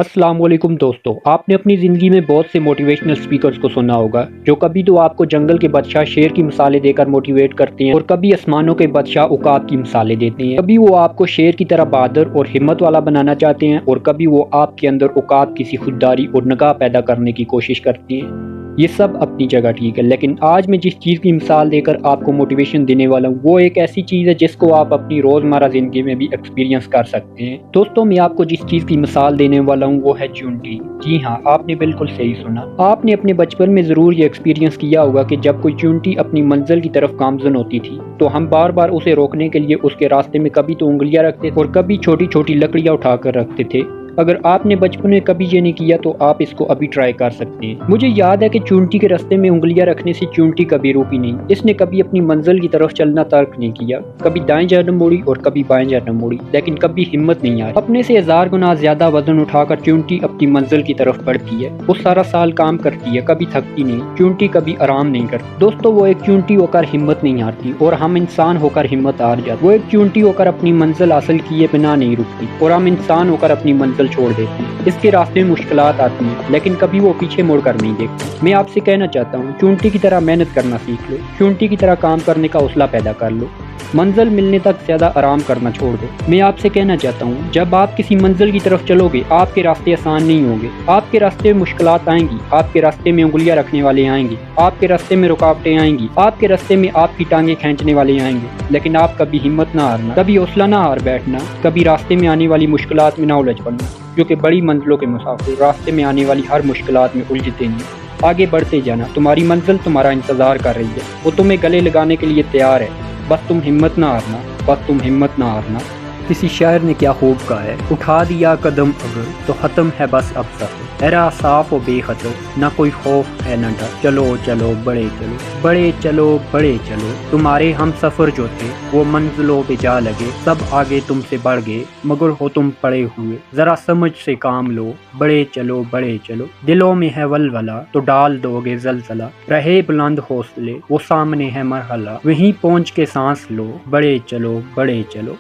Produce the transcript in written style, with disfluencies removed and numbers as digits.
السلام علیکم دوستو، آپ نے اپنی زندگی میں بہت سے موٹیویشنل سپیکرز کو سنا ہوگا جو کبھی تو آپ کو جنگل کے بادشاہ شیر کی مثالیں دے کر موٹیویٹ کرتے ہیں اور کبھی آسمانوں کے بادشاہ عقاب کی مثالیں دیتے ہیں۔ کبھی وہ آپ کو شیر کی طرح بہادر اور ہمت والا بنانا چاہتے ہیں اور کبھی وہ آپ کے اندر عقاب کی سی خودداری اور نگاہ پیدا کرنے کی کوشش کرتے ہیں۔ یہ سب اپنی جگہ ٹھیک ہے، لیکن آج میں جس چیز کی مثال دے کر آپ کو موٹیویشن دینے والا ہوں وہ ایک ایسی چیز ہے جس کو آپ اپنی روزمرہ زندگی میں بھی ایکسپیرینس کر سکتے ہیں۔ دوستوں، میں آپ کو جس چیز کی مثال دینے والا ہوں وہ ہے چیونٹی۔ جی ہاں، آپ نے بالکل صحیح سنا۔ آپ نے اپنے بچپن میں ضرور یہ ایکسپیرینس کیا ہوگا کہ جب کوئی چیونٹی اپنی منزل کی طرف گامزن ہوتی تھی تو ہم بار بار اسے روکنے کے لیے اس کے راستے میں کبھی تو انگلیاں رکھتے اور کبھی چھوٹی چھوٹی لکڑیاں اٹھا کر رکھتے تھے۔ اگر آپ نے بچپن میں کبھی یہ نہیں کیا تو آپ اس کو ابھی ٹرائی کر سکتے ہیں۔ مجھے یاد ہے کہ چیونٹی کے راستے میں انگلیاں رکھنے سے چیونٹی کبھی روکی نہیں۔ اس نے کبھی اپنی منزل کی طرف چلنا ترک نہیں کیا، کبھی دائیں جانب موڑی اور کبھی بائیں جانب موڑی، لیکن کبھی ہمت نہیں ہاری۔ اپنے سے 1000 گنا زیادہ وزن اٹھا کر چیونٹی اپنی منزل کی طرف بڑھتی ہے۔ وہ سارا سال کام کرتی ہے، کبھی تھکتی نہیں۔ چیونٹی کبھی آرام نہیں کرتی۔ دوستو، وہ ایک چیونٹی ہو کر ہمت نہیں ہارتی اور ہم انسان ہو کر ہمت ہار جاتے۔ وہ ایک چیونٹی ہو کر اپنی منزل حاصل کیے بنا نہیں رکتی اور ہم انسان ہو کر اپنی منزل چھوڑ دیتے ہیں۔ اس کے راستے میں مشکلات آتی ہیں لیکن کبھی وہ پیچھے مڑ کر نہیں دیکھتی۔ میں آپ سے کہنا چاہتا ہوں، چیونٹی کی طرح محنت کرنا سیکھ لو، چیونٹی کی طرح کام کرنے کا حوصلہ پیدا کر لو، منزل ملنے تک زیادہ آرام کرنا چھوڑ دو۔ میں آپ سے کہنا چاہتا ہوں، جب آپ کسی منزل کی طرف چلو گے آپ کے راستے آسان نہیں ہوں گے، آپ کے راستے میں مشکلات آئیں گی، آپ کے راستے میں انگلیاں رکھنے والے آئیں گے، آپ کے راستے میں رکاوٹیں آئیں گی، آپ کے راستے میں آپ کی ٹانگیں کھینچنے والے آئیں گے، لیکن آپ کبھی ہمت نہ ہارنا، کبھی حوصلہ نہ ہار بیٹھنا، کبھی راستے میں آنے والی مشکلات میں نہ الجھ پڑنا، کیونکہ بڑی منزلوں کے مسافر راستے میں آنے والی ہر مشکلات میں الجھتے نہیں۔ آگے بڑھتے جانا، تمہاری منزل تمہارا انتظار کر رہی ہے، وہ تمہیں گلے لگانے کے لیے تیار ہے، بس تم ہمت نہ ہارنا، بس تم ہمت نہ ہارنا۔ کسی شاعر نے کیا خوب کہا ہے، اٹھا دیا قدم اگر تو ختم ہے بس اب سفر، اے راہ صاف و بے خطر، نہ کوئی خوف ہے نہ ڈر، چلو چلو بڑے چلو، بڑے چلو بڑے چلو، تمہارے ہم سفر جو تھے وہ منزلوں پہ جا لگے، سب آگے تم سے بڑھ گئے مگر ہو تم پڑے ہوئے، ذرا سمجھ سے کام لو، بڑے چلو بڑے چلو، دلوں میں ہے ولولہ تو ڈال دو گے زلزلہ، رہے بلند حوصلے وہ سامنے ہے مرحلہ، وہیں پہنچ کے سانس لو، بڑے چلو بڑے چلو۔